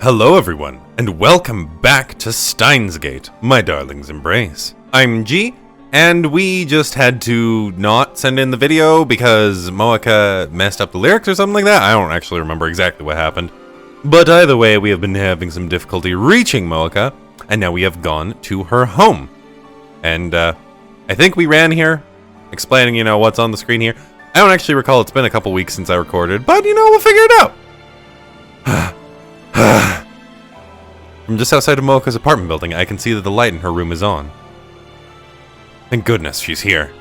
Hello everyone, and welcome back to Steins Gate, my darling's embrace. I'm G, and we just had to not send in the video because MOEKA messed up the lyrics or something like that. I don't actually remember exactly what happened. But either way, we have been having some difficulty reaching MOEKA, and now we have gone to her home. And I think we ran here, explaining, what's on the screen here. I don't actually recall, it's been a couple weeks since I recorded, but we'll figure it out. From just outside of MOEKA's apartment building, I can see that the light in her room is on. Thank goodness she's here.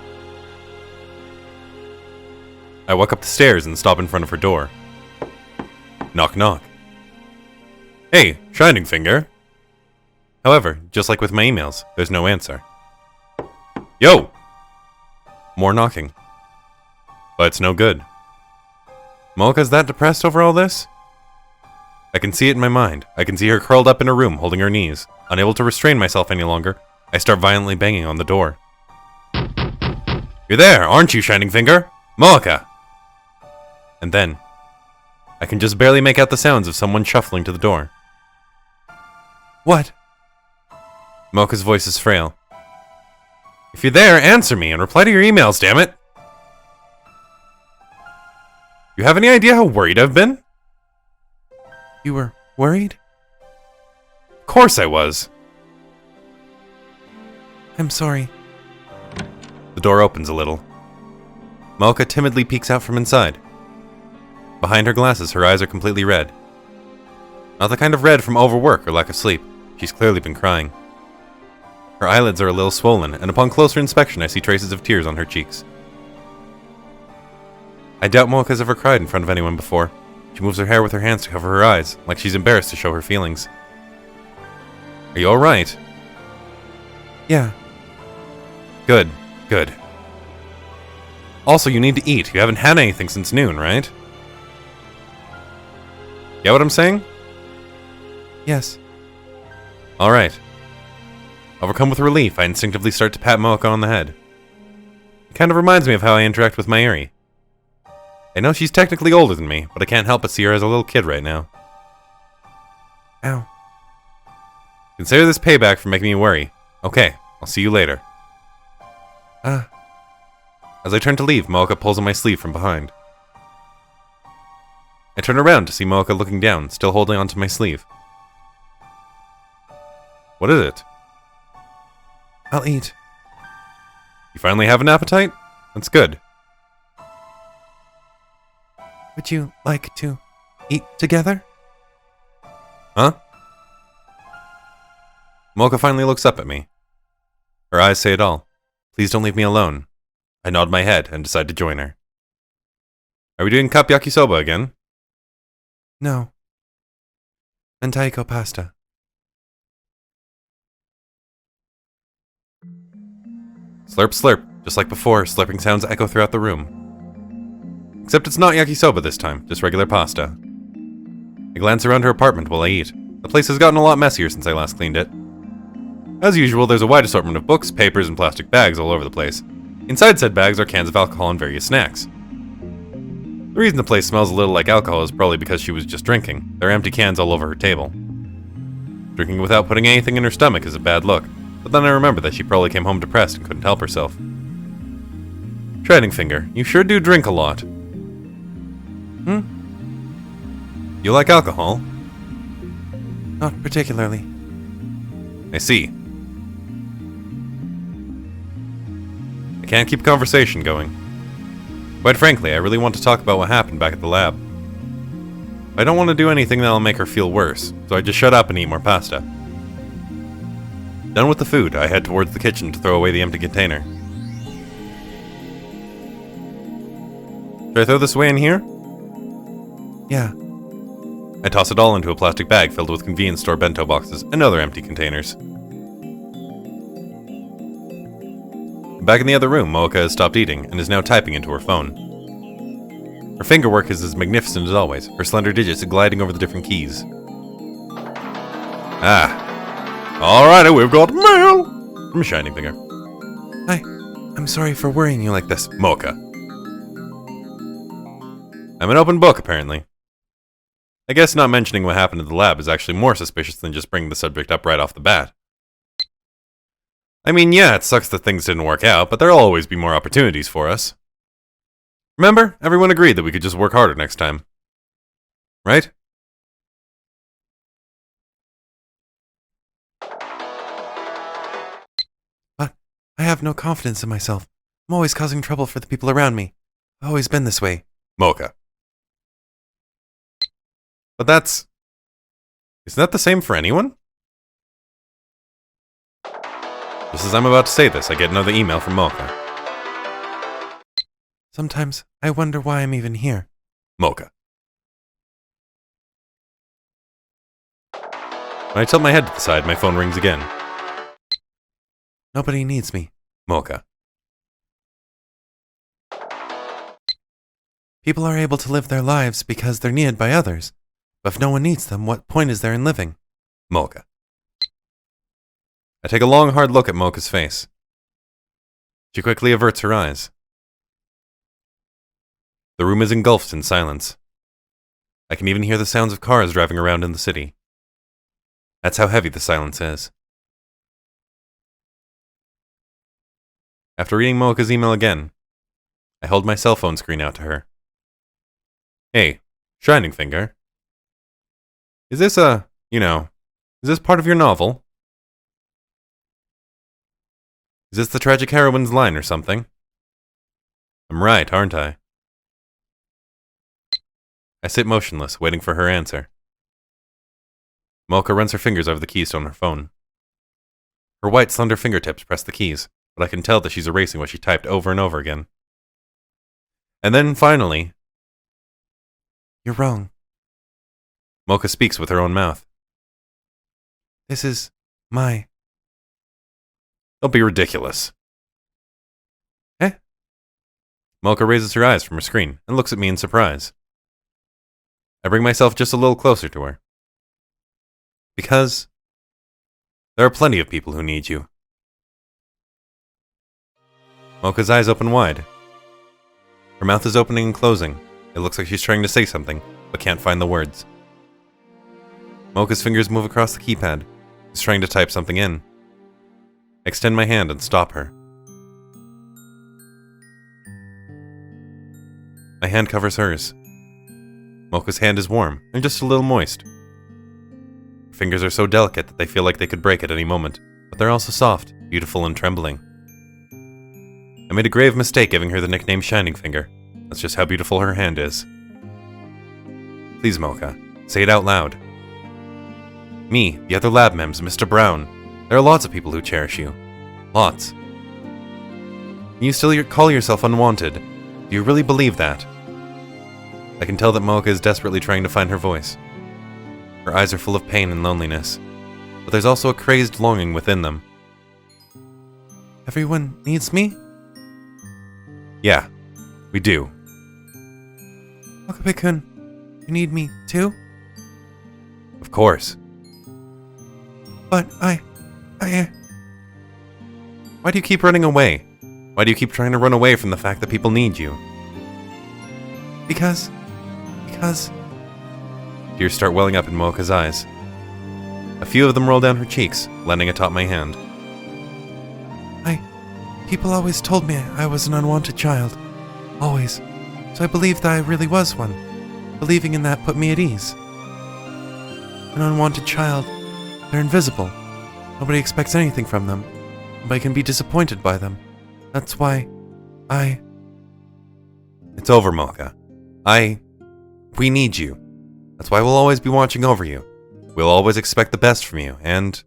I walk up the stairs and stop in front of her door. Knock knock. Hey, Shining Finger. However, just like with my emails, there's no answer. Yo! More knocking. But it's no good. MOEKA's that depressed over all this? I can see it in my mind. I can see her curled up in her room, holding her knees. Unable to restrain myself any longer, I start violently banging on the door. You're there, aren't you, Shining Finger? MOEKA! And then, I can just barely make out the sounds of someone shuffling to the door. What? MOEKA's voice is frail. If you're there, answer me and reply to your emails, damn it! You have any idea how worried I've been? You were worried? Of course I was. I'm sorry. The door opens a little. MOEKA timidly peeks out from inside. Behind her glasses, her eyes are completely red. Not the kind of red from overwork or lack of sleep. She's clearly been crying. Her eyelids are a little swollen, and upon closer inspection I see traces of tears on her cheeks. I doubt MOEKA's ever cried in front of anyone before. She moves her hair with her hands to cover her eyes, like she's embarrassed to show her feelings. Are you alright? Yeah. Good, good. Also, you need to eat. You haven't had anything since noon, right? Get what I'm saying? Yes. Alright. Overcome with relief, I instinctively start to pat MOEKA on the head. It kind of reminds me of how I interact with my Eri. I know she's technically older than me, but I can't help but see her as a little kid right now. Ow. Consider this payback for making me worry. Okay, I'll see you later. As I turn to leave, MOEKA pulls on my sleeve from behind. I turn around to see MOEKA looking down, still holding onto my sleeve. What is it? I'll eat. You finally have an appetite? That's good. Would you like to eat together? Huh? MOEKA finally looks up at me. Her eyes say it all. Please don't leave me alone. I nod my head and decide to join her. Are we doing cup yakisoba again? No. Mentaiko pasta. Slurp slurp. Just like before, slurping sounds echo throughout the room. Except it's not yakisoba this time, just regular pasta. I glance around her apartment while I eat. The place has gotten a lot messier since I last cleaned it. As usual, there's a wide assortment of books, papers, and plastic bags all over the place. Inside said bags are cans of alcohol and various snacks. The reason the place smells a little like alcohol is probably because she was just drinking. There are empty cans all over her table. Drinking without putting anything in her stomach is a bad look, but then I remember that she probably came home depressed and couldn't help herself. Shining Finger, you sure do drink a lot. You like alcohol? Not particularly. I see. I can't keep conversation going. Quite frankly, I really want to talk about what happened back at the lab. I don't want to do anything that'll make her feel worse, so I just shut up and eat more pasta. Done with the food, I head towards the kitchen to throw away the empty container. Should I throw this away in here? Yeah. I toss it all into a plastic bag filled with convenience store bento boxes and other empty containers. Back in the other room, MOEKA has stopped eating and is now typing into her phone. Her fingerwork is as magnificent as always, her slender digits gliding over the different keys. Alrighty, we've got mail! From Shining Finger. Hi, I'm sorry for worrying you like this, MOEKA. I'm an open book, apparently. I guess not mentioning what happened in the lab is actually more suspicious than just bringing the subject up right off the bat. I mean, yeah, it sucks that things didn't work out, but there'll always be more opportunities for us. Remember, everyone agreed that we could just work harder next time. Right? But I have no confidence in myself. I'm always causing trouble for the people around me. I've always been this way. MOEKA. But that's... Isn't that the same for anyone? Just as I'm about to say this, I get another email from MOEKA. Sometimes I wonder why I'm even here. MOEKA. When I tilt my head to the side, my phone rings again. Nobody needs me. MOEKA. People are able to live their lives because they're needed by others. But if no one needs them, what point is there in living? MOEKA. I take a long, hard look at MOEKA's face. She quickly averts her eyes. The room is engulfed in silence. I can even hear the sounds of cars driving around in the city. That's how heavy the silence is. After reading MOEKA's email again, I hold my cell phone screen out to her. Hey, Shining Finger. Is this is this part of your novel? Is this the tragic heroine's line or something? I'm right, aren't I? I sit motionless, waiting for her answer. MOEKA runs her fingers over the keys on her phone. Her white, slender fingertips press the keys, but I can tell that she's erasing what she typed over and over again. And then, finally... You're wrong. MOEKA speaks with her own mouth. This is my... Don't be ridiculous. Eh? MOEKA raises her eyes from her screen and looks at me in surprise. I bring myself just a little closer to her. Because there are plenty of people who need you. MOEKA's eyes open wide. Her mouth is opening and closing. It looks like she's trying to say something, but can't find the words. MOEKA's fingers move across the keypad. She's trying to type something in. I extend my hand and stop her. My hand covers hers. MOEKA's hand is warm and just a little moist. Her fingers are so delicate that they feel like they could break at any moment, but they're also soft, beautiful, and trembling. I made a grave mistake giving her the nickname Shining Finger. That's just how beautiful her hand is. Please, MOEKA, say it out loud. Me, the other lab mems, Mr. Brown. There are lots of people who cherish you. Lots. You still call yourself unwanted. Do you really believe that? I can tell that MOEKA is desperately trying to find her voice. Her eyes are full of pain and loneliness, but there's also a crazed longing within them. Everyone needs me? Yeah, we do. Okabe-kun, you need me too? Of course. But Why do you keep running away? Why do you keep trying to run away from the fact that people need you? Because... Tears start welling up in MOEKA's eyes. A few of them roll down her cheeks, landing atop my hand. People always told me I was an unwanted child. Always. So I believed that I really was one. Believing in that put me at ease. An unwanted child. They're invisible. Nobody expects anything from them. Nobody can be disappointed by them. That's why It's over, MOEKA. We need you. That's why we'll always be watching over you. We'll always expect the best from you, and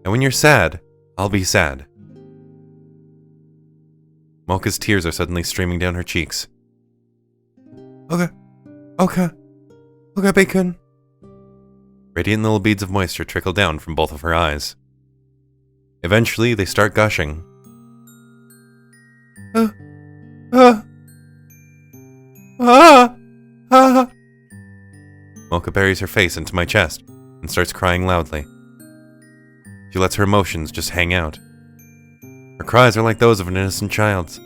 when you're sad, I'll be sad. MOEKA's tears are suddenly streaming down her cheeks. Okabe-kun. Radiant little beads of moisture trickle down from both of her eyes. Eventually, they start gushing. MOEKA buries her face into my chest and starts crying loudly. She lets her emotions just hang out. Her cries are like those of an innocent child's.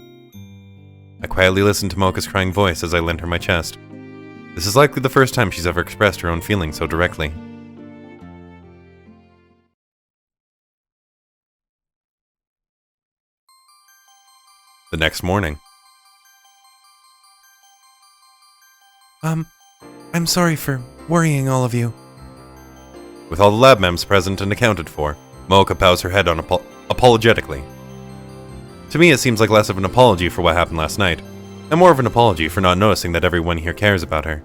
I quietly listen to MOEKA's crying voice as I lend her my chest. This is likely the first time she's ever expressed her own feelings so directly. The next morning. I'm sorry for worrying all of you. With all the lab mems present and accounted for, MOEKA bows her head on apologetically. To me, it seems like less of an apology for what happened last night, and more of an apology for not noticing that everyone here cares about her.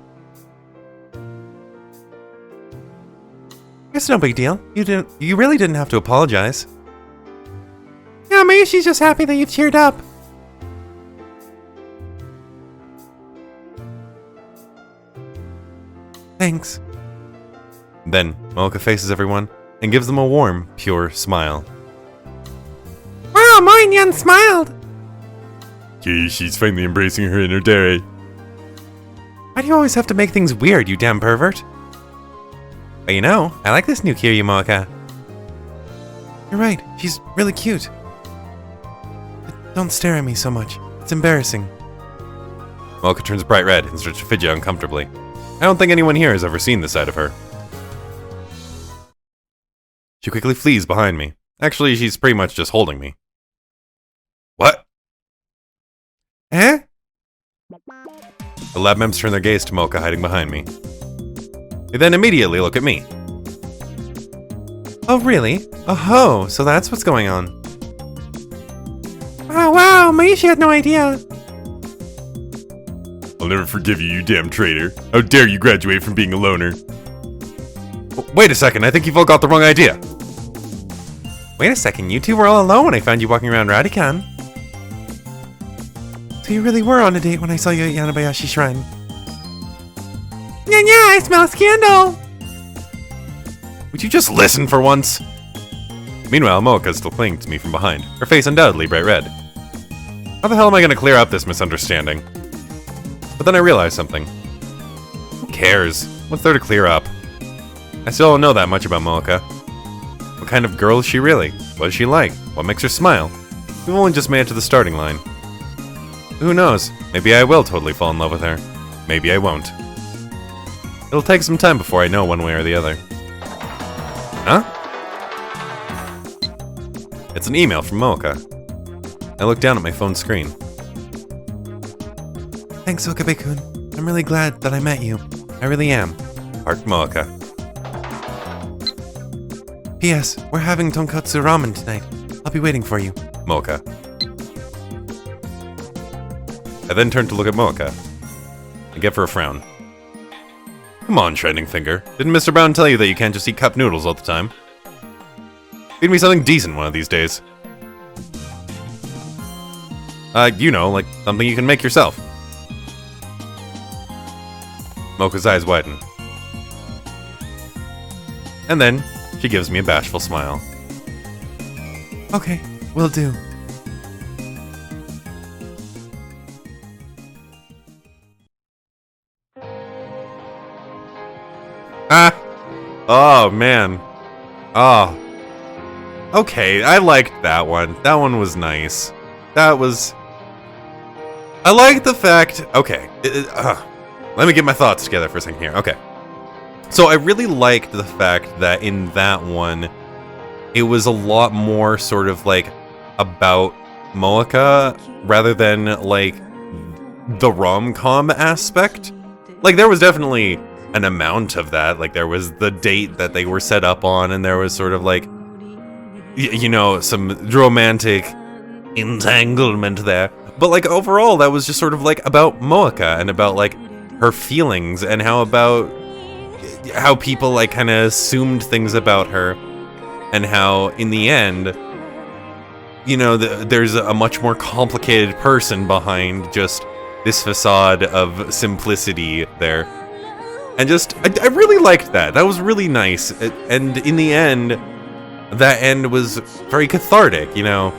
It's no big deal. You really didn't have to apologize. Yeah, maybe she's just happy that you've cheered up. Thanks. Then, MOEKA faces everyone and gives them a warm, pure smile. Wow, Moinyan smiled! Gee, she's finally embracing her inner Dere. Why do you always have to make things weird, you damn pervert? But you know, I like this new Kiryu MOEKA. You're right, she's really cute. But don't stare at me so much. It's embarrassing. MOEKA turns bright red and starts to fidget uncomfortably. I don't think anyone here has ever seen this side of her. She quickly flees behind me. Actually, she's pretty much just holding me. What? Eh? The lab members turn their gaze to MOEKA hiding behind me. They then immediately look at me. Oh, really? Oh, so that's what's going on. Wow, Maishi had no idea. I'll never forgive you, you damn traitor. How dare you graduate from being a loner? Wait a second, I think you've all got the wrong idea. Wait a second, you two were all alone when I found you walking around Radican. So you really were on a date when I saw you at Yanabayashi Shrine. Yeah, I smell a scandal! Would you just listen for once? Meanwhile, MOEKA's still clinging to me from behind, her face undoubtedly bright red. How the hell am I gonna clear up this misunderstanding? But then I realized something. Who cares? What's there to clear up? I still don't know that much about MOEKA. What kind of girl is she really? What is she like? What makes her smile? We've only just made it to the starting line. Who knows? Maybe I will totally fall in love with her. Maybe I won't. It'll take some time before I know one way or the other. Huh? It's an email from MOEKA. I look down at my phone screen. Thanks, Okabe-kun. I'm really glad that I met you. I really am. Heart MOEKA. P.S. We're having tonkatsu ramen tonight. I'll be waiting for you. MOEKA. I then turn to look at MOEKA. I give her a frown. Come on, Shining Finger. Didn't Mr. Brown tell you that you can't just eat cup noodles all the time? Feed me something decent one of these days. You know, like something you can make yourself. MOEKA's eyes widen. And then, she gives me a bashful smile. Okay, will do. Oh, man. Oh. Okay, I liked that one. That one was nice. That was... I like the fact... Okay. Let me get my thoughts together for a second here. Okay. So I really liked the fact that in that one, it was a lot more sort of like about MOEKA rather than like the rom-com aspect. Like there was definitely an amount of that. Like there was the date that they were set up on, and there was sort of like, you know, some romantic entanglement there. But like overall, that was just sort of like about MOEKA and about like her feelings and how people like kind of assumed things about her, and how in the end, you know, there's a much more complicated person behind just this facade of simplicity there. And just, I really liked that. That was really nice. And in the end, that end was very cathartic, you know?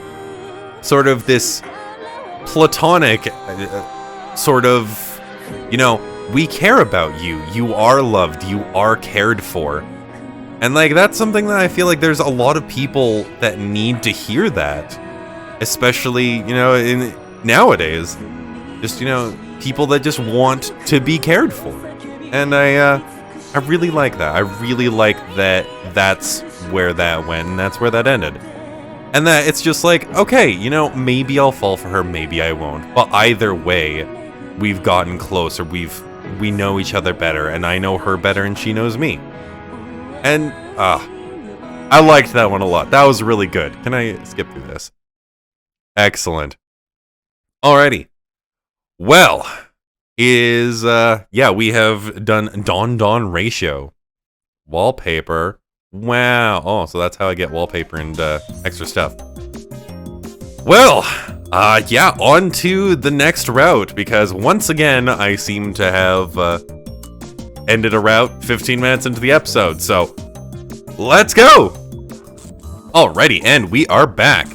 Sort of this platonic sort of, you know, we care about you. You are loved. You are cared for. And like, that's something that I feel like there's a lot of people that need to hear that. Especially, you know, nowadays. Just, you know, people that just want to be cared for. And I really like that. I really like that that's where that went and that's where that ended. And that it's just like, okay, you know, maybe I'll fall for her, maybe I won't. But either way, we've gotten closer, we know each other better, and I know her better and she knows me. And, I liked that one a lot. That was really good. Can I skip through this? Excellent. Alrighty. Well, yeah, we have done Dawn ratio. Wallpaper. Wow. Oh, so that's how I get wallpaper and extra stuff. Well, yeah, on to the next route, because once again, I seem to have ended a route 15 minutes into the episode, so let's go! Alrighty, and we are back.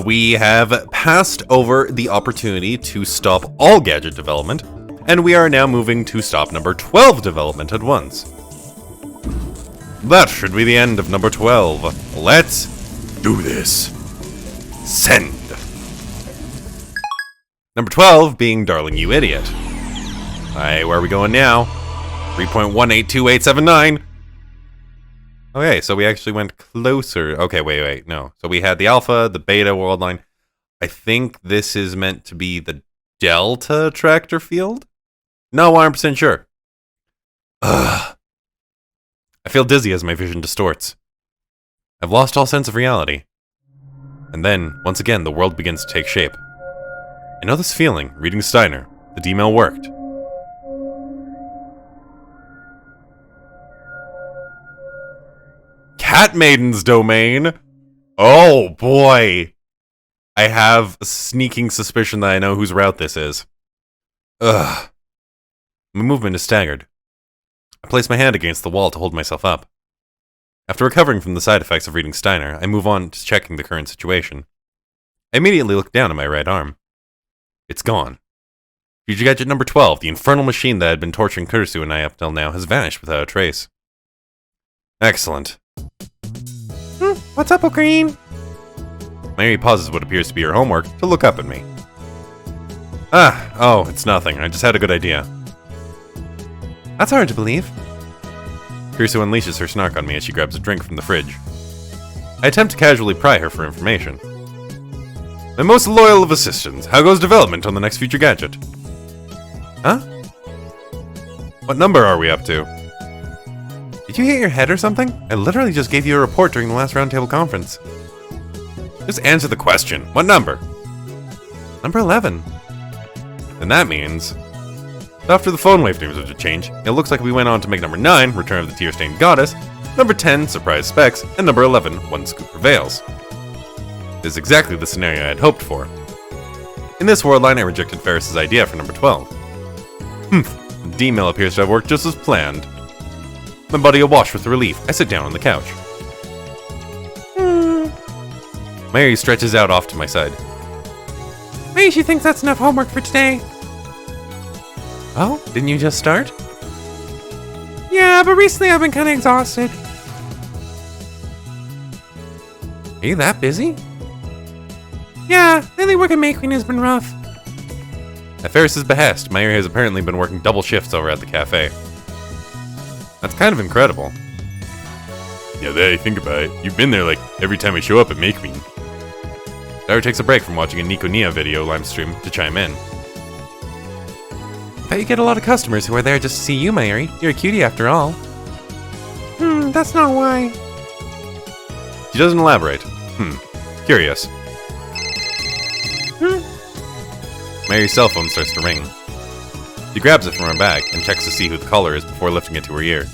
We have passed over the opportunity to stop all gadget development, and we are now moving to stop number 12 development at once. That should be the end of number 12. Let's do this. Send. Number 12 being Darling You Idiot. Alright, where are we going now? 3.182879. Okay, so we actually went closer. Okay, wait, no. So we had the alpha, the beta world line. I think this is meant to be the delta tractor field? Not 100% sure. Ugh. I feel dizzy as my vision distorts. I've lost all sense of reality. And then, once again, the world begins to take shape. I know this feeling, reading Steiner. The D-mail worked. Cat Maiden's domain? Oh boy! I have a sneaking suspicion that I know whose route this is. Ugh. My movement is staggered. I place my hand against the wall to hold myself up. After recovering from the side effects of reading Steiner, I move on to checking the current situation. I immediately look down at my right arm. It's gone. Future Gadget number 12, the infernal machine that had been torturing Kurisu and I up till now, has vanished without a trace. Excellent. What's up, O'Green? Mary pauses what appears to be her homework to look up at me. Oh, it's nothing. I just had a good idea. That's hard to believe. Kurisu unleashes her snark on me as she grabs a drink from the fridge. I attempt to casually pry her for information. My most loyal of assistants, how goes development on the next Future Gadget? Huh? What number are we up to? Did you hit your head or something? I literally just gave you a report during the last roundtable conference. Just answer the question. What number? Number 11. Then that means... After the phone wave names to change, it looks like we went on to make number 9, Return of the Tear-Stained Goddess, number 10, Surprise Specs, and number 11, One Scoop Prevails. This is exactly the scenario I had hoped for. In this world line, I rejected Ferris's idea for number 12. The D-mail appears to have worked just as planned. My body awash with relief, I sit down on the couch. Mary stretches out off to my side. Maybe she thinks that's enough homework for today. Oh, didn't you just start? Yeah, but recently I've been kind of exhausted. Are you that busy? Yeah, lately work at MOEKA has been rough. At Ferris's behest, Mary has apparently been working double shifts over at the cafe. That's kind of incredible. Now that I think about it, you've been there like every time I show up at MOEKA. Dara takes a break from watching a Nico Nia video live stream to chime in. Bet you get a lot of customers who are there just to see you, Mary. You're a cutie after all. That's not why. She doesn't elaborate. Curious. Mary's cell phone starts to ring. She grabs it from her bag and checks to see who the caller is before lifting it to her ear.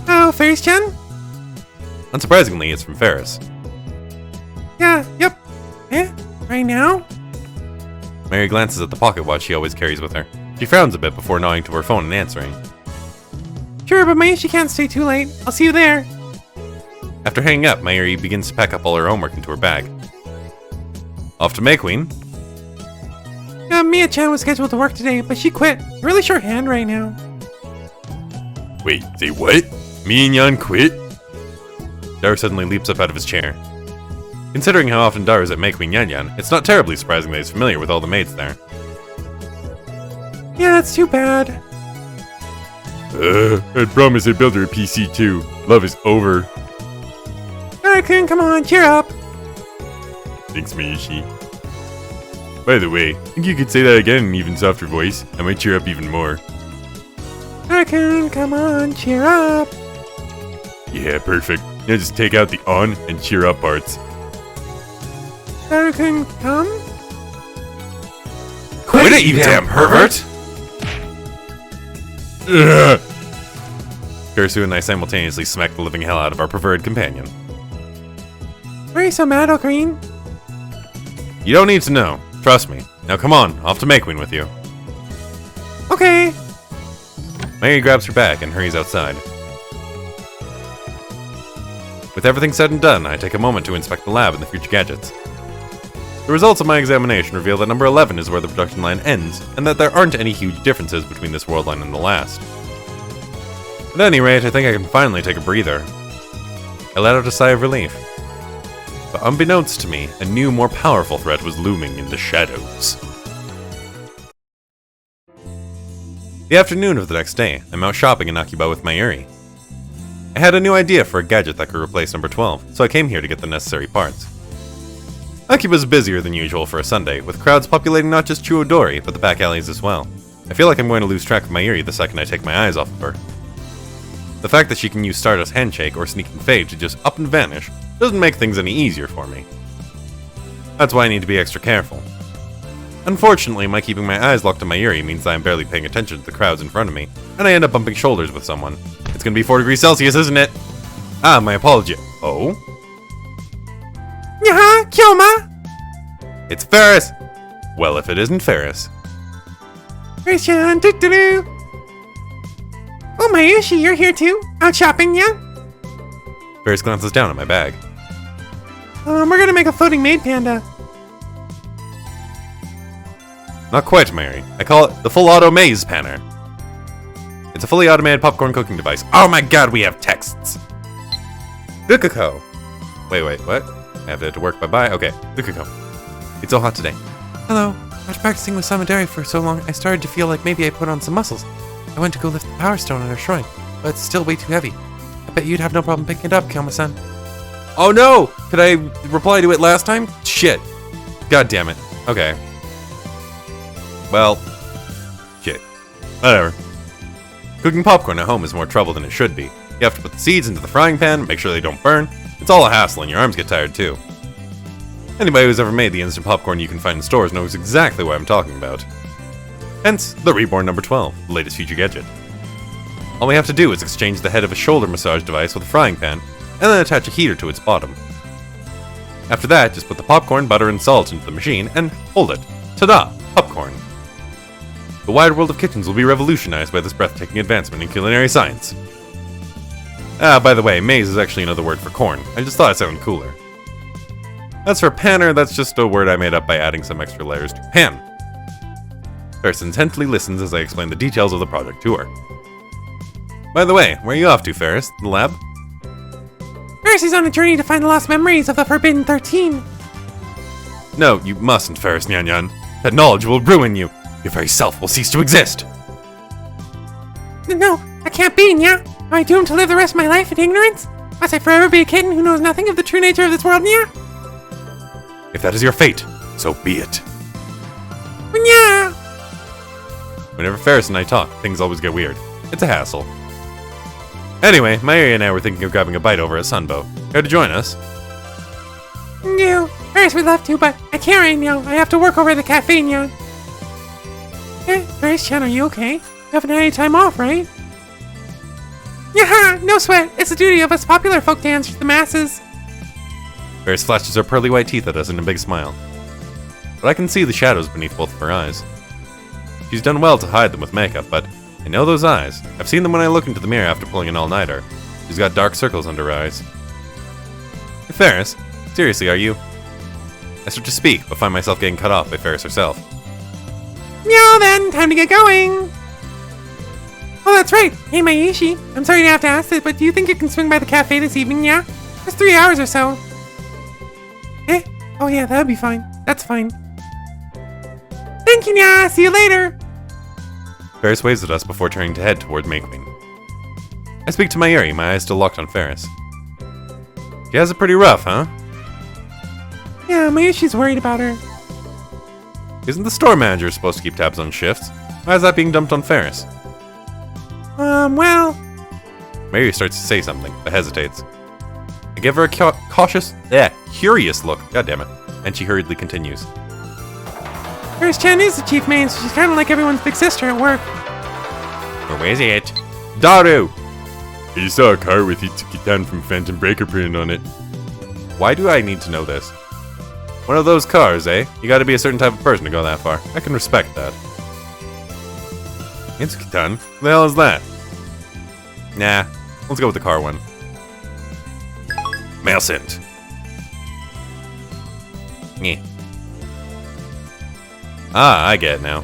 Oh, Ferris-chan? Unsurprisingly, it's from Ferris. Yeah, yep. Eh? Right now? Mary glances at the pocket watch she always carries with her. She frowns a bit before nodding to her phone and answering. Sure, but Mayuri can't stay too late. I'll see you there. After hanging up, Mayuri begins to pack up all her homework into her bag. Off to MOEKA. Mia-chan was scheduled to work today, but she quit. Really shorthand right now. Wait, say what? Me and Yan quit? Dara suddenly leaps up out of his chair. Considering how often Dara is at MOEKA Yan, it's not terribly surprising that he's familiar with all the maids there. Yeah, that's too bad. I promise I'd build her a PC too. Love is over. Raccoon, come on, cheer up. Thanks, Miyoshi. By the way, I think you could say that again in an even softer voice. I might cheer up even more. Raccoon, come on, cheer up. Yeah, perfect. Now just take out the on and cheer up parts. Raccoon, come. Quit it, you damn pervert! Ugh. Kursu and I simultaneously smacked the living hell out of our preferred companion. Why are you so mad, Green? You don't need to know. Trust me. Now come on, off to Makewean with you. Okay. Mary grabs her bag and hurries outside. With everything said and done, I take a moment to inspect the lab and the future gadgets. The results of my examination reveal that number 11 is where the production line ends, and that there aren't any huge differences between this world line and the last. At any rate, I think I can finally take a breather. I let out a sigh of relief. But unbeknownst to me, a new, more powerful threat was looming in the shadows. The afternoon of the next day, I'm out shopping in Akiba with Mayuri. I had a new idea for a gadget that could replace number 12, so I came here to get the necessary parts. Akiba's busier than usual for a Sunday, with crowds populating not just Chuodori, but the back alleys as well. I feel like I'm going to lose track of Mayuri the second I take my eyes off of her. The fact that she can use Stardust Handshake or Sneaking Fade to just up and vanish doesn't make things any easier for me. That's why I need to be extra careful. Unfortunately, my keeping my eyes locked on Mayuri means that I'm barely paying attention to the crowds in front of me, and I end up bumping shoulders with someone. It's gonna be 4 degrees Celsius, isn't it? Ah, my apology. Oh? Yaha, Kyoma! It's Ferris! Well, if it isn't Ferris. Christian, doo-doo-doo! Oh, Mayushi, you're here too? Out shopping, yeah? Ferris glances down at my bag. We're gonna make a floating maid panda. Not quite, Mary. I call it the Full Auto Maze Panner. It's a fully automated popcorn cooking device. Oh my god, we have texts! Rukako! Wait, what? I have to work bye-bye? Okay, Rukako. It's so hot today. Hello. After practicing with Samadari for so long, I started to feel like maybe I put on some muscles. I went to go lift the power stone at our shrine, but it's still way too heavy. I bet you'd have no problem picking it up, Kyoma-san. Oh no! Could I reply to it last time? Shit. God damn it. Okay. Well, shit. Whatever. Cooking popcorn at home is more trouble than it should be. You have to put the seeds into the frying pan, make sure they don't burn. It's all a hassle and your arms get tired too. Anybody who's ever made the instant popcorn you can find in stores knows exactly what I'm talking about. Hence, the Reborn number 12, the latest future gadget. All we have to do is exchange the head of a shoulder massage device with a frying pan, and then attach a heater to its bottom. After that, just put the popcorn, butter, and salt into the machine, and hold it. Ta-da! Popcorn. The wide world of kitchens will be revolutionized by this breathtaking advancement in culinary science. Ah, by the way, maize is actually another word for corn. I just thought it sounded cooler. As for panner, that's just a word I made up by adding some extra layers to pan. Ferris intently listens as I explain the details of the project to her. By the way, where are you off to, Ferris? The lab? Ferris is on a journey to find the lost memories of the Forbidden 13. No, you mustn't, Ferris Nyan Nyan. That knowledge will ruin you. Your very self will cease to exist. No, that can't be, nya. Am I doomed to live the rest of my life in ignorance? Must I forever be a kitten who knows nothing of the true nature of this world, nya? If that is your fate, so be it. Nya! Whenever Ferris and I talk, things always get weird. It's a hassle. Anyway, Mayuri and I were thinking of grabbing a bite over at Sunbow. Care to join us? No, Ferris would love to, but I can't right now. I have to work over at the cafe, nya. Ferris-chan, are you okay? You haven't had any time off, right? Yaha! No sweat! It's the duty of us popular folk to answer to the masses. Ferris flashes her pearly white teeth at us in a big smile. But I can see the shadows beneath both of her eyes. She's done well to hide them with makeup, but I know those eyes. I've seen them when I look into the mirror after pulling an all-nighter. She's got dark circles under her eyes. Hey, Ferris, seriously, are you? I start to speak, but find myself getting cut off by Ferris herself. Meow then, time to get going! Oh, that's right. Hey, Maishi. I'm sorry to have to ask this, but do you think you can swing by the cafe this evening, yeah? Just 3 hours or so. Eh? Oh yeah, that'd be fine. That's fine. Thank you, nya. See you later! Ferris waves at us before turning to head toward Makewean. I speak to Mayuri, my eyes still locked on Ferris. She has it pretty rough, huh? Yeah, Mayushi's worried about her. Isn't the store manager supposed to keep tabs on shifts? Why is that being dumped on Ferris? Well... Mayuri starts to say something, but hesitates. I give her a curious look, god damn it, and she hurriedly continues. Ferris-chan is the chief maid, so she's kind of like everyone's big sister at work. Where is it? Daru! You saw a car with Itsuki-tan from Phantom Breaker printed on it. Why do I need to know this? One of those cars, eh? You gotta be a certain type of person to go that far. I can respect that. Itsuki-tan? Who the hell is that? Nah, let's go with the car one. Mail sent. Yeah. Ah, I get it now.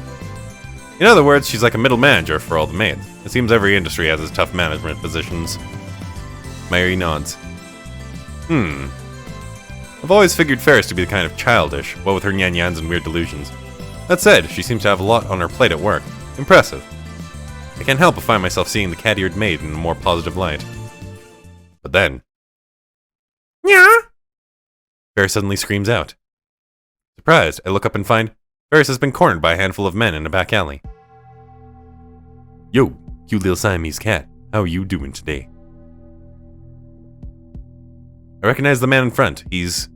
In other words, she's like a middle manager for all the maids. It seems every industry has its tough management positions. Mayuri nods. I've always figured Ferris to be the kind of childish, what with her nyan-yans and weird delusions. That said, she seems to have a lot on her plate at work. Impressive. I can't help but find myself seeing the cat-eared maid in a more positive light. But then... Yeah? Ferris suddenly screams out. Surprised, I look up and find Ferris has been cornered by a handful of men in a back alley. Yo, cute little Siamese cat. How are you doing today? I recognize the man in front. He's...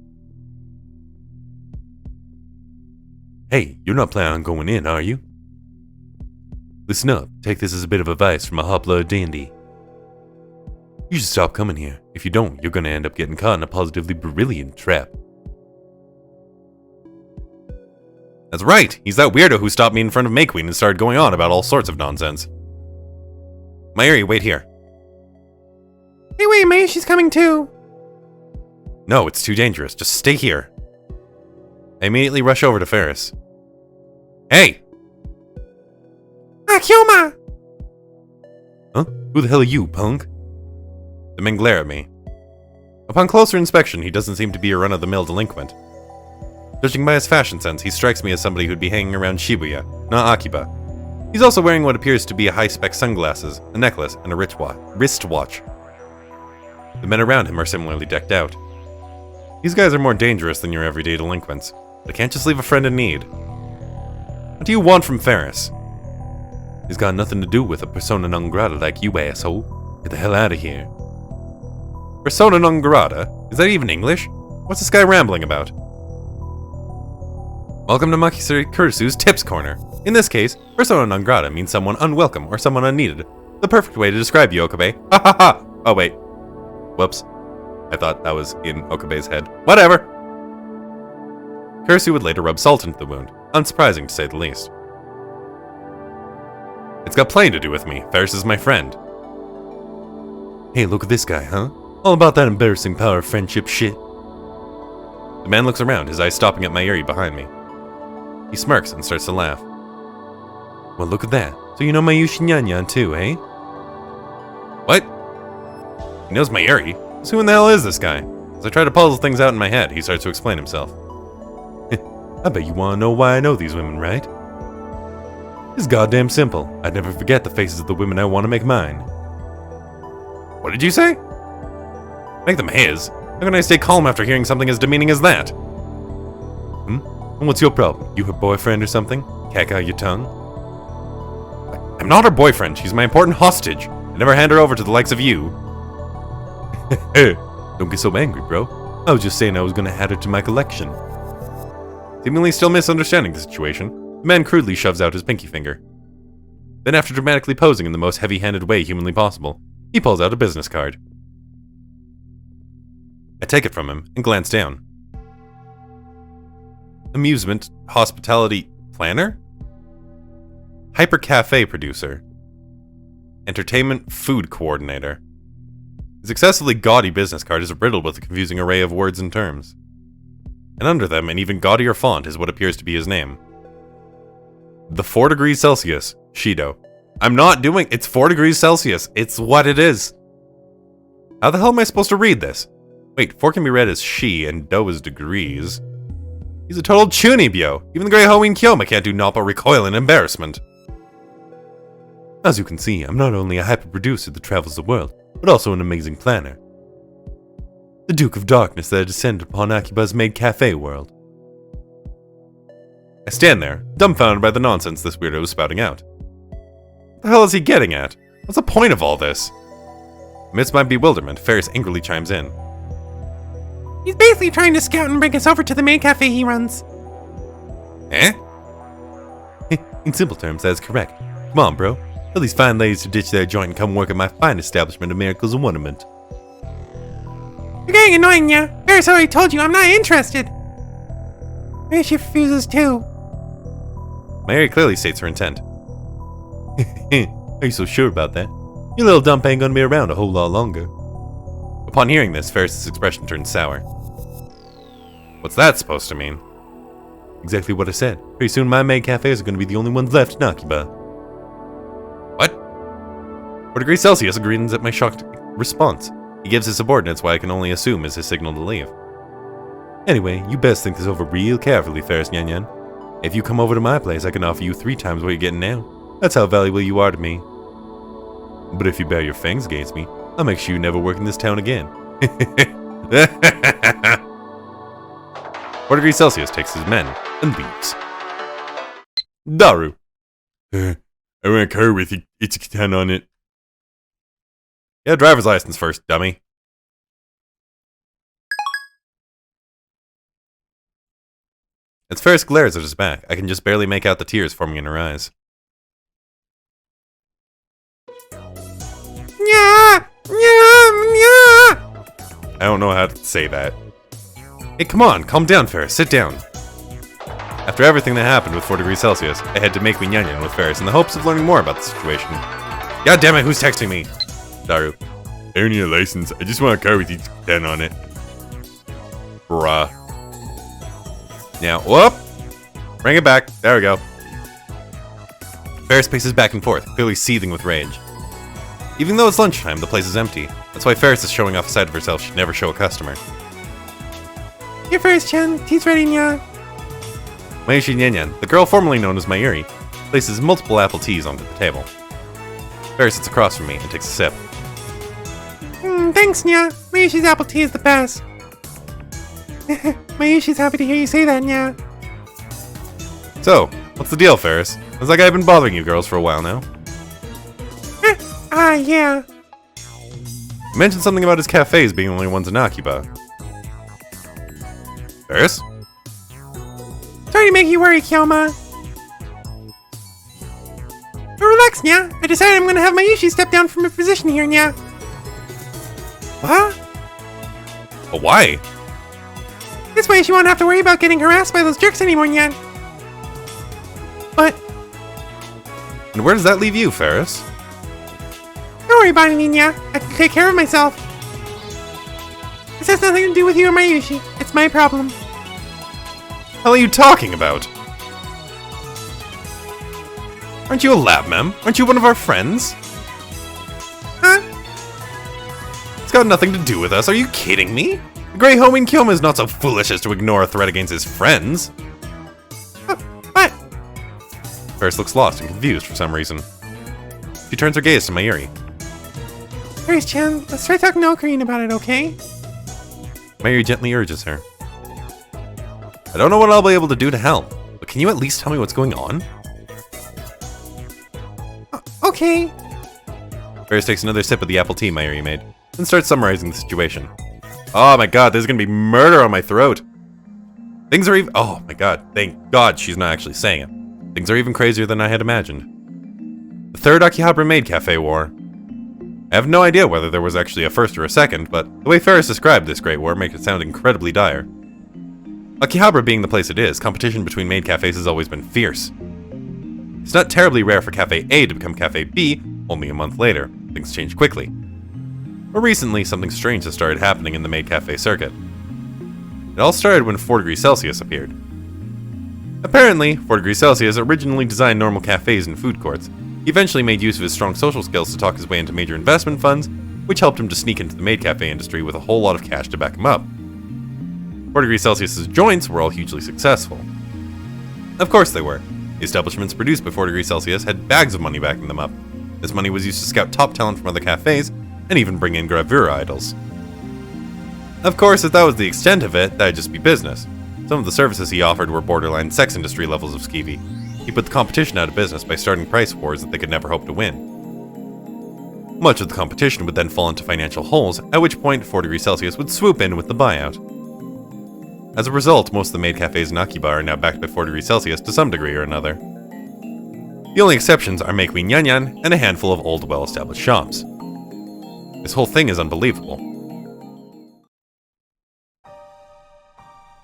Hey, you're not planning on going in, are you? Listen up. Take this as a bit of advice from a hot-blooded dandy. You should stop coming here. If you don't, you're gonna end up getting caught in a positively brilliant trap. That's right! He's that weirdo who stopped me in front of May Queen and started going on about all sorts of nonsense. Mayuri, wait here. Hey, wait, Mayushi's coming too. No, it's too dangerous. Just stay here. I immediately rush over to Ferris. Hey! Kyoma! Huh? Who the hell are you, punk? The men glare at me. Upon closer inspection, he doesn't seem to be a run-of-the-mill delinquent. Judging by his fashion sense, he strikes me as somebody who'd be hanging around Shibuya, not Akiba. He's also wearing what appears to be a high-spec sunglasses, a necklace, and a wristwatch. The men around him are similarly decked out. These guys are more dangerous than your everyday delinquents. They can't just leave a friend in need. What do you want from Ferris? He's got nothing to do with a persona non grata like you, asshole. Get the hell out of here. Persona non grata? Is that even English? What's this guy rambling about? Welcome to Makisuri Kurisu's Tips Corner. In this case, persona non grata means someone unwelcome or someone unneeded. The perfect way to describe you, Okabe. Ha ha ha! Oh wait. Whoops. I thought that was in Okabe's head. Whatever! Kurisu would later rub salt into the wound. Unsurprising to say the least. It's got plain to do with me. Ferris is my friend. Hey, look at this guy, huh? All about that embarrassing power of friendship shit. The man looks around, his eyes stopping at Mayuri behind me. He smirks and starts to laugh. Well, look at that. So you know Mayushi Nyan-Yan too, eh? What? He knows Mayuri? So who in the hell is this guy? As I try to puzzle things out in my head, he starts to explain himself. I bet you want to know why I know these women, right? It's goddamn simple. I'd never forget the faces of the women I want to make mine. What did you say? Make them his? How can I stay calm after hearing something as demeaning as that? And what's your problem? You her boyfriend or something? Cack out your tongue? I'm not her boyfriend. She's my important hostage. I never hand her over to the likes of you. Don't get so angry, bro. I was just saying I was gonna add her to my collection. Seemingly still misunderstanding the situation, the man crudely shoves out his pinky finger. Then, after dramatically posing in the most heavy-handed way humanly possible, he pulls out a business card. I take it from him and glance down. Amusement, hospitality, planner? Hyper cafe producer. Entertainment food coordinator. His excessively gaudy business card is riddled with a confusing array of words and terms. And under them, an even gaudier font is what appears to be his name. The 4 degrees Celsius, Shido. I'm not doing... It's 4 degrees Celsius. It's what it is. How the hell am I supposed to read this? Wait, 4 can be read as she, and do is degrees. He's a total chunibyo. Even the great Hoin Kyoma can't do naught but recoil in embarrassment. As you can see, I'm not only a happy producer that travels the world, but also an amazing planner. The Duke of Darkness that had descended upon Akiba's maid cafe world. I stand there, dumbfounded by the nonsense this weirdo is spouting out. What the hell is he getting at? What's the point of all this? Amidst my bewilderment, Ferris angrily chimes in. He's basically trying to scout and bring us over to the maid cafe he runs. Eh? In simple terms, that is correct. Come on, bro. Tell these fine ladies to ditch their joint and come work at my fine establishment of miracles and wonderment. You're getting annoying, yeah? Ferris already told you I'm not interested. Maybe she refuses too. Mary clearly states her intent. Are you so sure about that? Your little dump ain't gonna be around a whole lot longer. Upon hearing this, Ferris's expression turns sour. What's that supposed to mean? Exactly what I said. Pretty soon my maid cafes are gonna be the only ones left in Akiba. What? 4 degrees Celsius grins at my shocked response. He gives his subordinates what I can only assume is his signal to leave. Anyway, you best think this over real carefully, Ferris Nyan Nyan. If you come over to my place, I can offer you 3 times what you're getting now. That's how valuable you are to me. But if you bear your fangs against me, I'll make sure you never work in this town again. 4 degrees Celsius takes his men and leaves. Daru. I want a car with Ichiki-tan on it. Yeah, driver's license first, dummy. As Ferris glares at his back, I can just barely make out the tears forming in her eyes. I don't know how to say that. Hey, come on, calm down, Ferris, sit down. After everything that happened with 4 degrees Celsius, I had to make me nyan with Ferris in the hopes of learning more about the situation. God damn it, who's texting me? Daru. I don't need a license, I just want a car with Ichiki-tan on it. Bruh. Now, whoop! Bring it back, there we go. Ferris paces back and forth, clearly seething with rage. Even though it's lunchtime, the place is empty. That's why Ferris is showing off a side of herself she'd never show a customer. Here, Ferris-chan, tea's ready, nya. Mayushi Nyanyan, the girl formerly known as Mayuri, places multiple apple teas onto the table. Ferris sits across from me and takes a sip. Thanks, nya. Mayushi's apple tea is the best. Mayushi's happy to hear you say that, nya. So, what's the deal, Ferris? Looks like I've been bothering you girls for a while now. Yeah. You mentioned something about his cafes being the only ones in Akiba. Ferris? Sorry to make you worry, Kyoma. But relax, nya. I decided I'm gonna have Mayushi step down from her position here, nya. What? But why? This way she won't have to worry about getting harassed by those jerks anymore, nya. But... And where does that leave you, Ferris? Don't worry about it, nya. I can take care of myself. This has nothing to do with you or Mayushi. It's my problem. What the hell are you talking about? Aren't you a lab mem? Aren't you one of our friends? Huh? It's got nothing to do with us. Are you kidding me? The Grey Homie in Kyoma is not so foolish as to ignore a threat against his friends. What? Ferris looks lost and confused for some reason. She turns her gaze to Mayuri. Ferris-chan, let's try talking to Ocarina about it, okay? Mayuri gently urges her. I don't know what I'll be able to do to help, but can you at least tell me what's going on? Okay. Ferris takes another sip of the apple tea Mayuri made, then starts summarizing the situation. Oh my god, there's gonna be murder on my throat! Things are even- oh my god, thank god she's not actually saying it. Things are even crazier than I had imagined. The third Akihabara Maid Cafe War. I have no idea whether there was actually a first or a second, but the way Ferris described this great war makes it sound incredibly dire. Akihabara being the place it is, competition between maid cafes has always been fierce. It's not terribly rare for Cafe A to become Cafe B only a month later. Things change quickly. But recently, something strange has started happening in the maid cafe circuit. It all started when 4 degrees Celsius appeared. Apparently, 4 degrees Celsius originally designed normal cafes and food courts. He eventually made use of his strong social skills to talk his way into major investment funds, which helped him to sneak into the maid cafe industry with a whole lot of cash to back him up. 4 degrees Celsius's joints were all hugely successful. Of course they were. The establishments produced by 4 degrees Celsius had bags of money backing them up. This money was used to scout top talent from other cafes, and even bring in gravure idols. Of course, if that was the extent of it, that'd just be business. Some of the services he offered were borderline sex industry levels of skeevy. He put the competition out of business by starting price wars that they could never hope to win. Much of the competition would then fall into financial holes, at which point 4 degrees Celsius would swoop in with the buyout. As a result, most of the maid cafes in Akiba are now backed by 4 degrees Celsius to some degree or another. The only exceptions are Make Queen Yan Yan and a handful of old, well-established shops. This whole thing is unbelievable.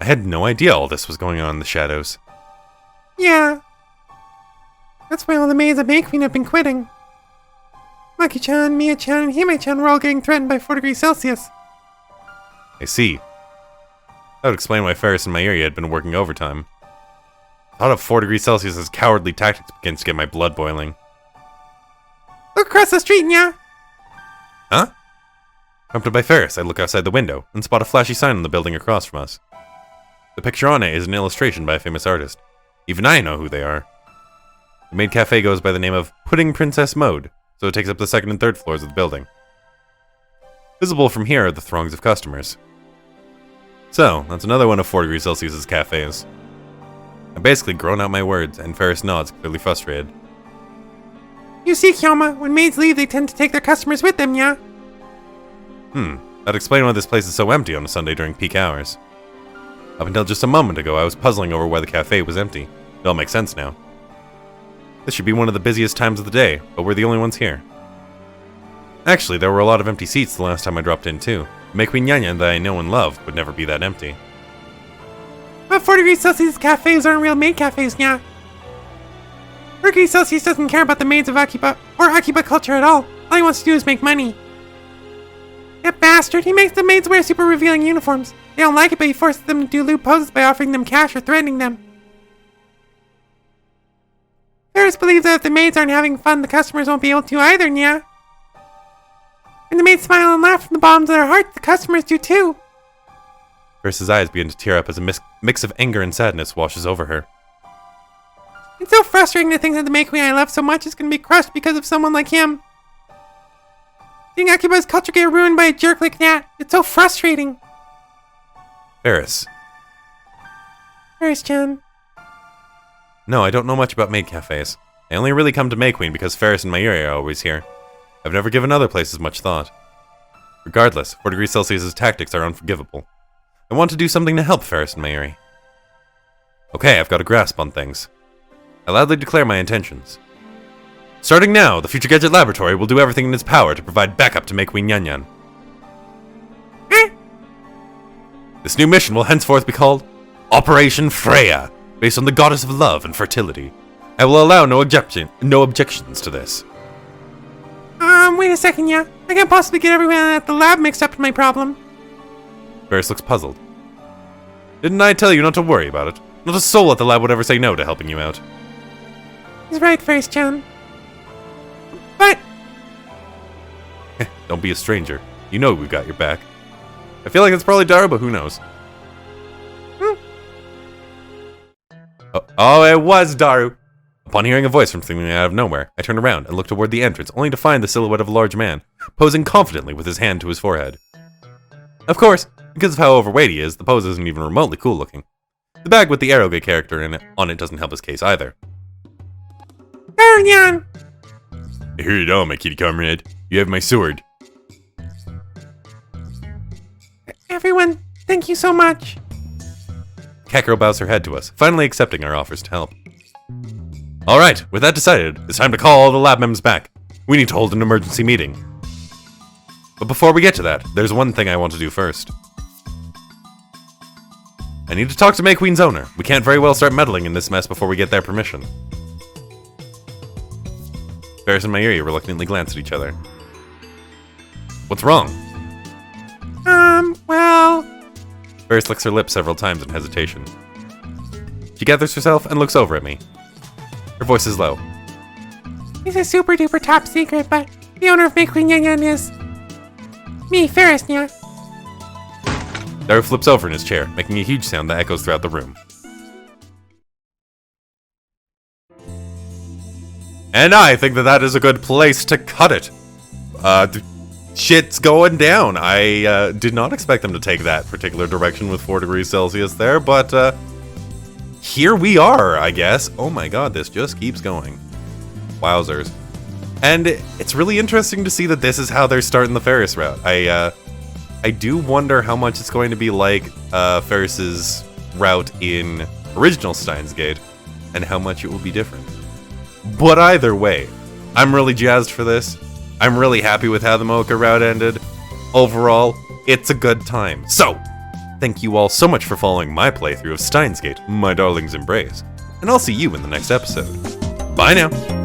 I had no idea all this was going on in the shadows. Yeah. That's why all the maids at Make Queen have been quitting. Maki-chan, Mia-chan, and Hime-chan were all getting threatened by 4 degrees Celsius. I see. That would explain why Ferris and Mayuri had been working overtime. I thought of 4 degrees Celsius as cowardly tactics begins to get my blood boiling. Look across the street, Nya! Huh? Prompted by Ferris, I look outside the window and spot a flashy sign on the building across from us. The picture on it is an illustration by a famous artist. Even I know who they are. The maid cafe goes by the name of Pudding Princess Mode, so it takes up the 2nd and 3rd floors of the building. Visible from here are the throngs of customers. So, that's another one of 4 degrees Celsius' cafes. I've basically grown out my words, and Ferris nods, clearly frustrated. You see, Kyoma, when maids leave, they tend to take their customers with them, Nya. That'd explain why this place is so empty on a Sunday during peak hours. Up until just a moment ago, I was puzzling over why the cafe was empty. It all makes sense now. This should be one of the busiest times of the day, but we're the only ones here. Actually, there were a lot of empty seats the last time I dropped in too. Make Queen Yan Yan that I know and love would never be that empty. But 4 degrees Celsius cafes aren't real maid cafes, Nya. 4 degrees Celsius doesn't care about the maids of Akiba or Akiba culture at all. All he wants to do is make money. That bastard, he makes the maids wear super revealing uniforms. They don't like it, but he forces them to do lewd poses by offering them cash or threatening them. Ferris believes that if the maids aren't having fun, the customers won't be able to either, Nya. When the maids smile and laugh from the bottoms of their hearts, the customers do too. Ferris's eyes begin to tear up as a mix of anger and sadness washes over her. It's so frustrating to think that the Make Queen I love so much is going to be crushed because of someone like him. Seeing Akiba's culture get ruined by a jerk like that, it's so frustrating. Ferris. Ferris-chan. No, I don't know much about maid cafes. I only really come to May Queen because Ferris and Mayuri are always here. I've never given other places much thought. Regardless, 4 degrees Celsius' tactics are unforgivable. I want to do something to help Ferris and Mayuri. Okay, I've got a grasp on things. I loudly declare my intentions. Starting now, the Future Gadget Laboratory will do everything in its power to provide backup to Make Queen Yan Yan. This new mission will henceforth be called Operation Freya, based on the goddess of love and fertility. I will allow no objections to this. Wait a second, yeah. I can't possibly get everyone at the lab mixed up in my problem. Ferris looks puzzled. Didn't I tell you not to worry about it? Not a soul at the lab would ever say no to helping you out. He's right, Ferris-chan. But... Don't be a stranger. You know we've got your back. I feel like it's probably Daru, but who knows? Oh, it was Daru! Upon hearing a voice from something out of nowhere, I turned around and looked toward the entrance, only to find the silhouette of a large man, posing confidently with his hand to his forehead. Of course, because of how overweight he is, the pose isn't even remotely cool looking. The bag with the Eroge character on it doesn't help his case either. Aryan! Here you go, my kitty comrade. You have my sword. Everyone, thank you so much. Kakarot bows her head to us, finally accepting our offers to help. Alright, with that decided, it's time to call all the lab members back. We need to hold an emergency meeting. But before we get to that, there's one thing I want to do first. I need to talk to May Queen's owner. We can't very well start meddling in this mess before we get their permission. Ferris and Mayuri reluctantly glance at each other. What's wrong? Well... Ferris licks her lips several times in hesitation. She gathers herself and looks over at me. Her voice is low. It's a super duper top secret, but the owner of Make Queen Yan Yan is... me, Ferris, yeah. Daru flips over in his chair, making a huge sound that echoes throughout the room. And I think that that is a good place to cut it. Shit's going down. I did not expect them to take that particular direction with 4 degrees Celsius there, but here we are, I guess. Oh my god, this just keeps going. Wowzers. And it's really interesting to see that this is how they're starting the Ferris route. I do wonder how much it's going to be like Ferris's route in original Steins Gate, and how much it will be different. But either way, I'm really jazzed for this. I'm really happy with how the MOEKA route ended. Overall, it's a good time. So, thank you all so much for following my playthrough of Steins Gate, My Darling's Embrace, and I'll see you in the next episode. Bye now!